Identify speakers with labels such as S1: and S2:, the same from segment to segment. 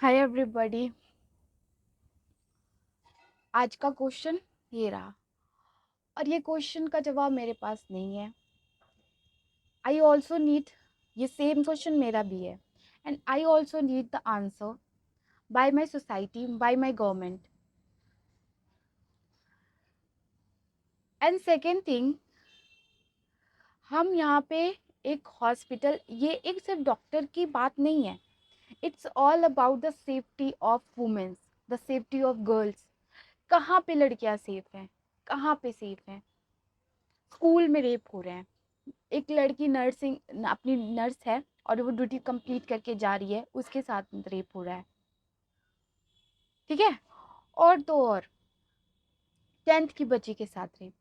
S1: Hi everybody. आज का question ये रहा और ये क्वेश्चन का जवाब मेरे पास नहीं है। आई ऑल्सो नीड, ये सेम क्वेश्चन मेरा भी है, and I also need the answer by my society, bye my government. And second thing, हम यहाँ पे एक हॉस्पिटल, ये एक सिर्फ डॉक्टर की बात नहीं है। It's all about the safety of womens, the safety of girls. कहाँ पे लड़कियाँ सेफ हैं, कहाँ पे सेफ हैं? स्कूल में रेप हो रहे हैं। एक लड़की नर्सिंग, अपनी नर्स है और वो ड्यूटी कंप्लीट करके जा रही है, उसके साथ रेप हो रहा है। ठीक है। और तो और 10th की बच्ची के साथ रेप,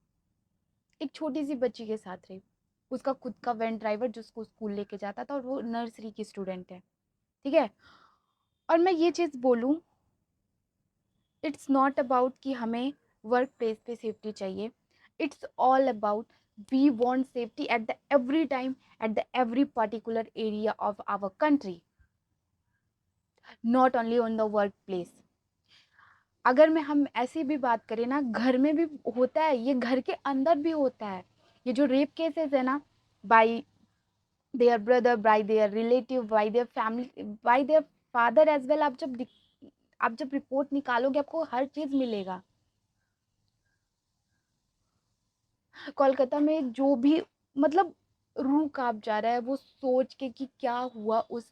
S1: एक छोटी सी बच्ची के साथ रेप। उसका खुद का वैन ड्राइवर जो उसको स्कूल लेके जाता था, और वो नर्सरी की स्टूडेंट है। ठीक है। और मैं ये चीज़ बोलूँ, इट्स नॉट अबाउट कि हमें वर्क प्लेस पे सेफ्टी चाहिए। It's all about we want safety at the every time, at the every particular area of our country, not only on the work place. अगर मैं हम ऐसी भी बात करें ना, घर में भी होता है, ये घर के अंदर भी होता है। ये जो रेप केसेस है ना, by their brother, by their relative, by their family, by their father as well, आप जब रिपोर्ट निकालोगे आपको हर चीज मिलेगा। कोलकाता में जो भी, मतलब रूह कांप जा रहा है वो सोच के कि क्या हुआ, उस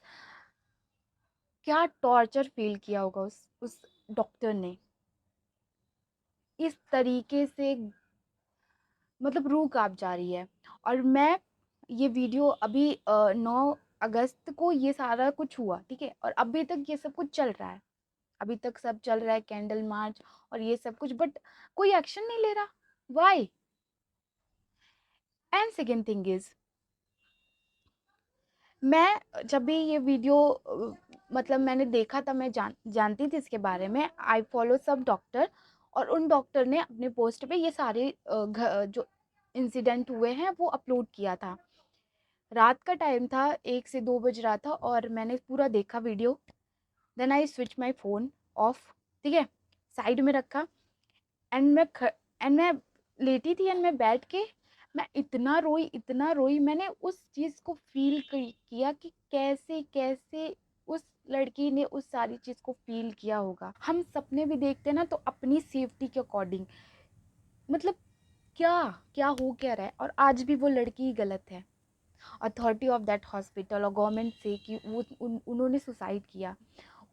S1: क्या टॉर्चर फील किया होगा उस डॉक्टर ने, इस तरीके से, मतलब रूह कांप जा रही है। और मैं ये वीडियो अभी 9 अगस्त को ये सारा कुछ हुआ, ठीक है, और अभी तक ये सब कुछ चल रहा है। अभी तक सब चल रहा है, कैंडल मार्च और ये सब कुछ, बट कोई एक्शन नहीं ले रहा। Why? And second thing is, मैं जब भी ये वीडियो मतलब मैंने देखा था, मैं जानती थी इसके बारे में। आई फॉलो सब डॉक्टर, और उन डॉक्टर ने अपने पोस्ट पे ये सारे जो इंसिडेंट हुए हैं वो अपलोड किया था। रात का टाइम था, 1 से 2 बज रहा था, और मैंने पूरा देखा video. Then I switch my phone off, ठीक है, साइड में रखा। एंड मैं लेटी थी, एंड मैं बैठ के, मैं इतना रोई। मैंने उस चीज़ को फील किया कि कैसे कैसे उस लड़की ने उस सारी चीज़ को फील किया होगा। हम सपने भी देखते हैं ना, तो अपनी सेफ्टी के अकॉर्डिंग, मतलब क्या क्या हो क्या रहा है, और आज भी वो लड़की ही गलत है। अथॉरिटी ऑफ दैट हॉस्पिटल और गवर्नमेंट से कि उन्होंने सुसाइड किया।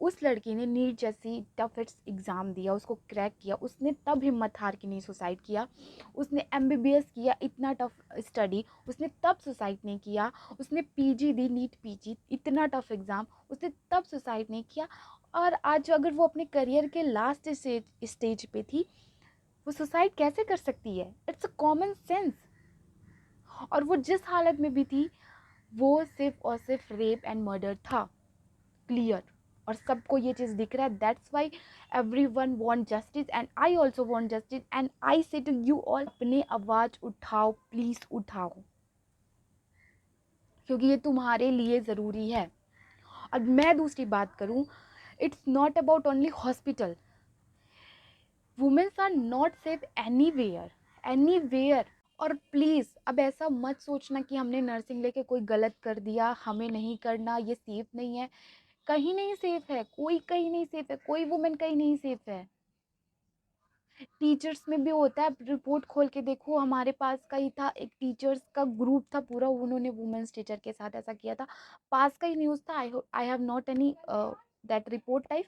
S1: उस लड़की ने नीट जैसी टफेस्ट एग्ज़ाम दिया, उसको क्रैक किया, उसने तब हिम्मत हार के नहीं सुसाइड किया। उसने एमबीबीएस किया, इतना टफ स्टडी, उसने तब सुसाइड नहीं किया। उसने पीजी दी, नीट पीजी, इतना टफ एग्ज़ाम, उसने तब सुसाइड नहीं किया। और आज अगर वो अपने करियर के लास्ट स्टेज पे थी, वो सुसाइड कैसे कर सकती है? It's a common sense. और वो जिस हालत में भी थी, वो सिर्फ और सिर्फ रेप एंड मर्डर था, क्लियर। और सबको ये चीज़ दिख रहा है। That's why every one want justice, and I also want justice, and I से टू यू ऑल, अपने आवाज़ उठाओ, प्लीज़ उठाओ, क्योंकि ये तुम्हारे लिए ज़रूरी है। और मैं दूसरी बात करूँ, it's not about only hospital. Womens are not safe anywhere, anywhere. और प्लीज़ अब ऐसा मत सोचना कि हमने नर्सिंग लेके कोई गलत कर दिया, हमें नहीं करना, ये सेफ नहीं है। कहीं नहीं सेफ है, कोई कहीं नहीं सेफ है, कोई वुमेन कहीं नहीं सेफ है। टीचर्स में भी होता है, रिपोर्ट खोल के देखो, हमारे पास का ही था, एक टीचर्स का ग्रुप था पूरा, उन्होंने वुमेन्स टीचर के साथ ऐसा किया था। पास का ही न्यूज़ था। I have not any that report type,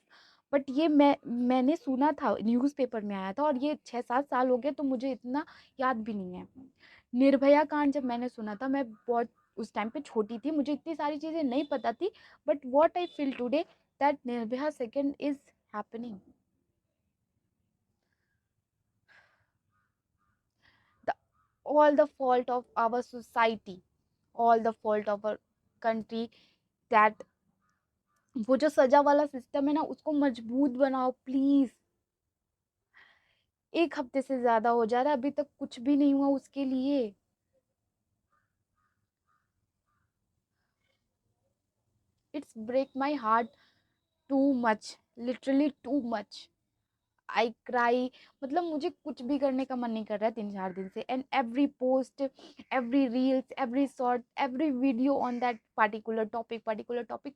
S1: but ये मैंने सुना था, न्यूज़पेपर में आया था, और ये 6-7 साल हो गए, तो मुझे इतना याद भी नहीं है। निर्भया कांड जब मैंने सुना था, मैं बहुत उस टाइम पे छोटी थी, मुझे इतनी सारी चीज़ें नहीं पता थी, but what I feel today, that Nirbhaya second is happening. The all the fault of our society, all the fault of our country, that वो जो सजा वाला सिस्टम है ना, उसको मजबूत बनाओ प्लीज। 1 हफ्ते से ज्यादा हो जा रहा है, अभी तक कुछ भी नहीं हुआ उसके लिए। It's break my heart too much, literally too much. I cry, मतलब मुझे कुछ भी करने का मन नहीं कर रहा है 3-4 दिन से। And every post, every reels, every short, every video on that particular topic,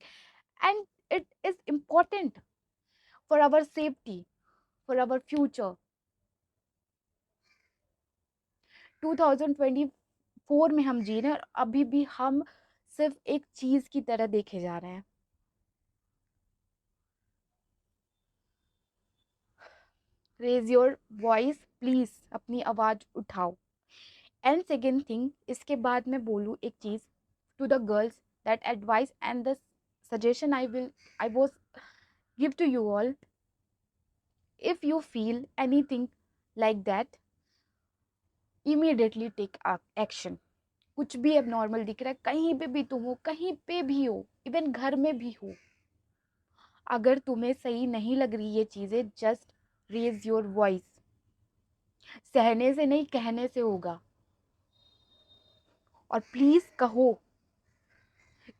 S1: and it is important for our safety, for our future। 2024 में हम जी रहे हैं और अभी भी हम सिर्फ एक चीज की तरह देखे जा रहे हैं। रेज योर वॉइस प्लीज, अपनी आवाज उठाओ। एंड सेकेंड थिंग, इसके बाद मैं बोलूँ एक चीज to the girls, that advice and the suggestion I was give to you all, if you feel anything like that, immediately take action। कुछ भी अब नॉर्मल दिख रहा है, कहीं पे भी तुम हो, कहीं पे भी हो, इवन घर में भी हो, अगर तुम्हें सही नहीं लग रही ये चीजें, जस्ट रेज योर वॉइस। सहने से नहीं, कहने से होगा। और प्लीज कहो,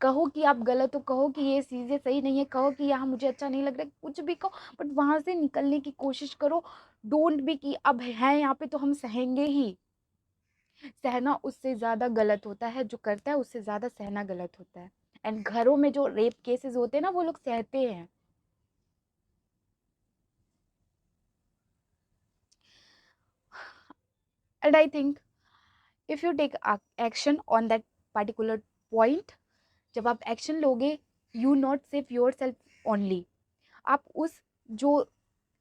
S1: कहो कि आप गलत हो, कहो कि ये चीजें सही नहीं है, कहो कि यहाँ मुझे अच्छा नहीं लग रहा है, कुछ भी कहो, बट वहां से निकलने की कोशिश करो। डोंट बी कि अब है यहाँ पे तो हम सहेंगे ही। सहना उससे ज्यादा गलत होता है, जो करता है उससे ज्यादा सहना गलत होता है। एंड घरों में जो रेप केसेस होते हैं ना, वो लोग सहते हैं। And I think if you take action on that particular point, जब आप एक्शन लोगे, you not save yourself only, आप उस जो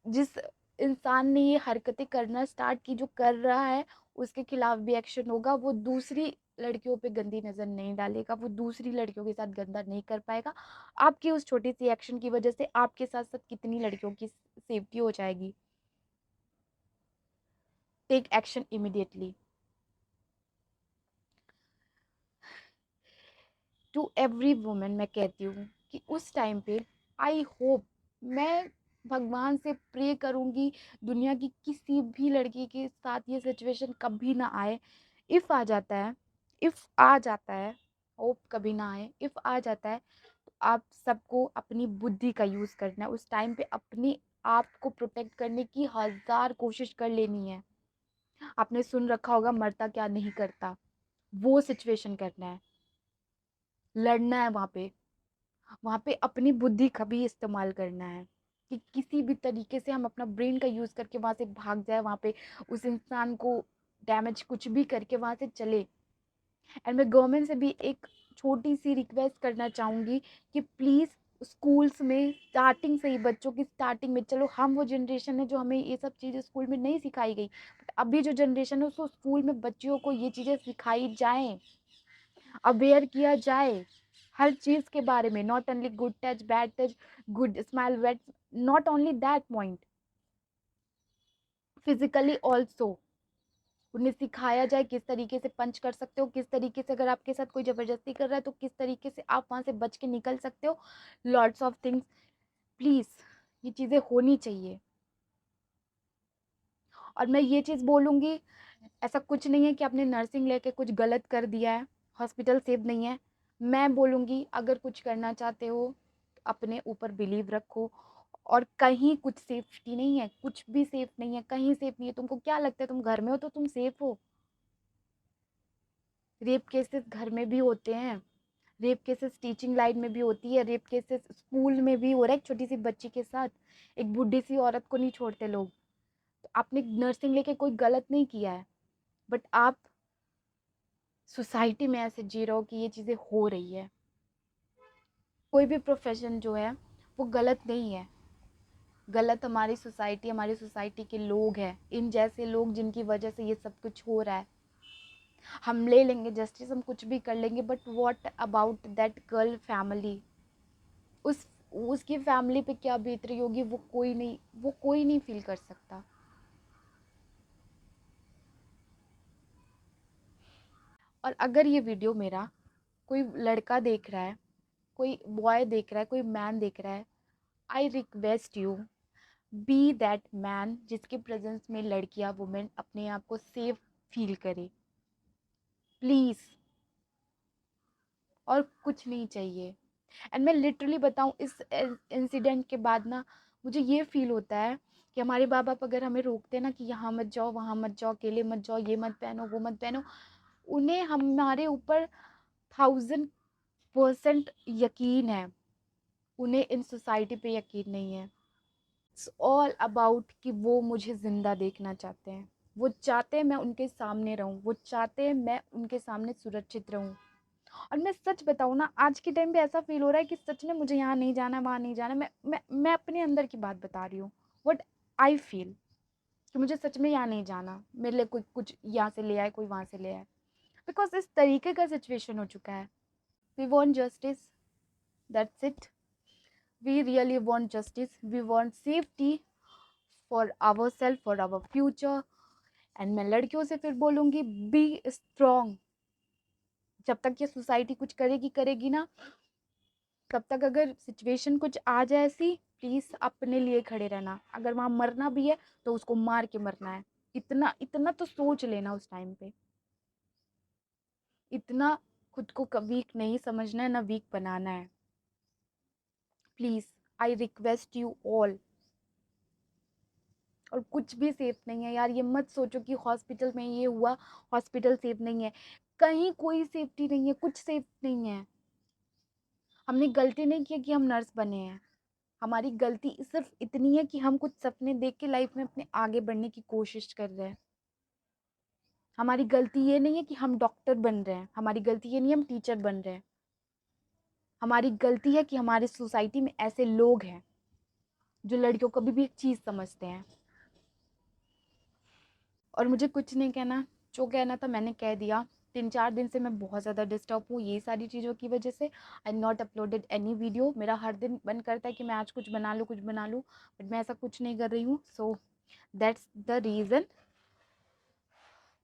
S1: जिस इंसान ने ये हरकतें करना स्टार्ट की, जो कर रहा है, उसके खिलाफ भी एक्शन होगा। वो दूसरी लड़कियों पे गंदी नजर नहीं डालेगा, वो दूसरी लड़कियों के साथ गंदा नहीं कर पाएगा। आपकी उस छोटी सी एक्शन की वजह से आपके साथ साथ कितनी लड़कियों की सेफ्टी हो जाएगी। Take action immediately. To every women मैं कहती हूँ कि उस टाइम पे, आई होप, मैं भगवान से प्रे करूँगी दुनिया की किसी भी लड़की के साथ ये सिचुएशन कभी ना आए। इफ़ आ जाता है, इफ़ आ जाता है, होप कभी ना आए, इफ़ आ जाता है, तो आप सबको अपनी बुद्धि का यूज़ करना है। उस टाइम पे अपने आप को प्रोटेक्ट करने की 1000 कोशिश कर लेनी है। आपने सुन रखा होगा, मरता क्या नहीं करता, वो सिचुएशन करना है, लड़ना है वहाँ पे अपनी बुद्धि का भी इस्तेमाल करना है कि किसी भी तरीके से हम अपना ब्रेन का यूज़ करके वहाँ से भाग जाए, वहाँ पे उस इंसान को डैमेज कुछ भी करके वहाँ से चले। एंड मैं गवर्नमेंट से भी एक छोटी सी रिक्वेस्ट करना चाहूँगी कि प्लीज़ स्कूल्स में स्टार्टिंग से ही, बच्चों की स्टार्टिंग में, चलो हम वो जनरेशन है जो हमें ये सब चीज़ें स्कूल में नहीं सिखाई गई, बट अभी जो जनरेशन है उसको स्कूल में बच्चियों को ये चीज़ें सिखाई जाएँ, अवेयर किया जाए हर चीज के बारे में। Not only good touch, bad touch, good smile, bad, not only that point, physically also उन्हें सिखाया जाए किस तरीके से पंच कर सकते हो, किस तरीके से अगर आपके साथ कोई जबरदस्ती कर रहा है तो किस तरीके से आप वहां से बच के निकल सकते हो। लॉट्स ऑफ थिंग्स, प्लीज, ये चीजें होनी चाहिए। और मैं ये चीज बोलूंगी, ऐसा कुछ नहीं है कि आपने नर्सिंग लेके कुछ गलत कर दिया है, हॉस्पिटल सेफ नहीं है। मैं बोलूँगी अगर कुछ करना चाहते हो, अपने ऊपर बिलीव रखो। और कहीं कुछ सेफ्टी नहीं है, कुछ भी सेफ नहीं है, कहीं सेफ नहीं है। तुमको क्या लगता है तुम घर में हो तो तुम सेफ हो? रेप केसेस घर में भी होते हैं, रेप केसेस टीचिंग लाइन में भी होती है, रेप केसेस स्कूल में भी हो रहा है, एक छोटी सी बच्ची के साथ। एक बुढ़ी सी औरत को नहीं छोड़ते लोग। तो आपने नर्सिंग लेके कोई गलत नहीं किया है, बट आप सोसाइटी में ऐसे जी रहे हो कि ये चीज़ें हो रही है। कोई भी प्रोफेशन जो है वो गलत नहीं है, गलत हमारी सोसाइटी के लोग हैं, इन जैसे लोग जिनकी वजह से ये सब कुछ हो रहा है। हम ले लेंगे जस्टिस, हम कुछ भी कर लेंगे, but what about that girl family? उस उसकी फैमिली पे क्या बीत रही होगी, वो कोई नहीं फील कर सकता। और अगर ये वीडियो मेरा कोई लड़का देख रहा है, कोई बॉय देख रहा है, कोई मैन देख रहा है, I request you, be that man जिसके प्रेजेंस में लड़कियां, वुमेन अपने आप को सेफ फील करे, प्लीज। और कुछ नहीं चाहिए। एंड मैं लिटरली बताऊँ, इस इंसिडेंट के बाद ना मुझे ये फ़ील होता है कि हमारे माँ-बाप अगर हमें रोकते हैं ना कि यहाँ मत जाओ, वहाँ मत जाओ, अकेले मत जाओ, ये मत पहनो, वो मत पहनो, उन्हें हमारे ऊपर 1000% यकीन है। उन्हें इन सोसाइटी पे यकीन नहीं है। इट्स ऑल अबाउट कि वो मुझे ज़िंदा देखना चाहते हैं। वो चाहते हैं मैं उनके सामने रहूँ, वो चाहते हैं मैं उनके सामने सुरक्षित रहूँ। और मैं सच बताऊँ ना, आज के टाइम पे ऐसा फ़ील हो रहा है कि सच में मुझे यहाँ नहीं जाना, वहाँ नहीं जाना। मैं अपने अंदर की बात बता रही हूँ। व्हाट आई फ़ील कि मुझे सच में यहाँ नहीं जाना। मेरे लिए कोई कुछ यहाँ से ले आए, कोई वहाँ से ले आए। बिकॉज़ इस तरीके का सिचुएशन हो चुका है। We want justice, that's it. We really want justice, we want safety for ourselves, for our future. And मैं लड़कियों से फिर बोलूँगी, बी स्ट्रॉन्ग। जब तक ये सोसाइटी कुछ करेगी ना, तब तक अगर सिचुएशन कुछ आ जाए ऐसी, प्लीज़ अपने लिए खड़े रहना। अगर वहाँ मरना भी है तो उसको मार के मरना है। इतना इतना तो सोच लेना उस टाइम पे। इतना खुद को वीक नहीं समझना है, ना वीक बनाना है। Please, I request you all. और कुछ भी सेफ नहीं है यार। ये मत सोचो कि हॉस्पिटल में ये हुआ, हॉस्पिटल सेफ नहीं है। कहीं कोई सेफ्टी नहीं है, कुछ सेफ नहीं है। हमने गलती नहीं की कि हम नर्स बने हैं। हमारी गलती सिर्फ इतनी है कि हम कुछ सपने देख के लाइफ में अपने आगे बढ़ने की कोशिश कर रहे हैं। हमारी गलती ये नहीं है कि हम डॉक्टर बन रहे हैं, हमारी गलती ये नहीं है हम टीचर बन रहे हैं। हमारी गलती है कि हमारे सोसाइटी में ऐसे लोग हैं जो लड़कियों को भी एक चीज़ समझते हैं। और मुझे कुछ नहीं कहना, जो कहना था मैंने कह दिया। 3-4 दिन से मैं बहुत ज़्यादा डिस्टर्ब हूँ ये सारी चीज़ों की वजह से। आई नॉट अपलोडेड एनी वीडियो। मेरा हर दिन मन करता है कि मैं आज कुछ बना लूँ, कुछ बना लूँ, बट मैं ऐसा कुछ नहीं कर रही हूँ। So that's the reason.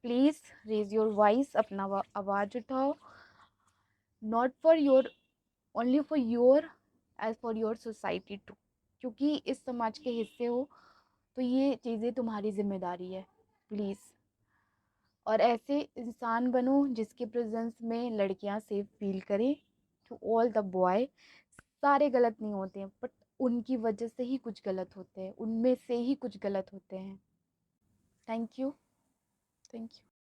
S1: Please raise your voice, अपना आवाज़ उठाओ। Not for your, only for your, as for your society too. क्योंकि इस समाज के हिस्से हो तो ये चीज़ें तुम्हारी जिम्मेदारी है। प्लीज़। और ऐसे इंसान बनो जिसके प्रेजेंस में लड़कियां सेफ फील करें। टू ऑल द बॉय, सारे गलत नहीं होते हैं, बट उनकी वजह से ही कुछ गलत होते हैं, उनमें से ही कुछ गलत होते हैं। Thank you. Thank you.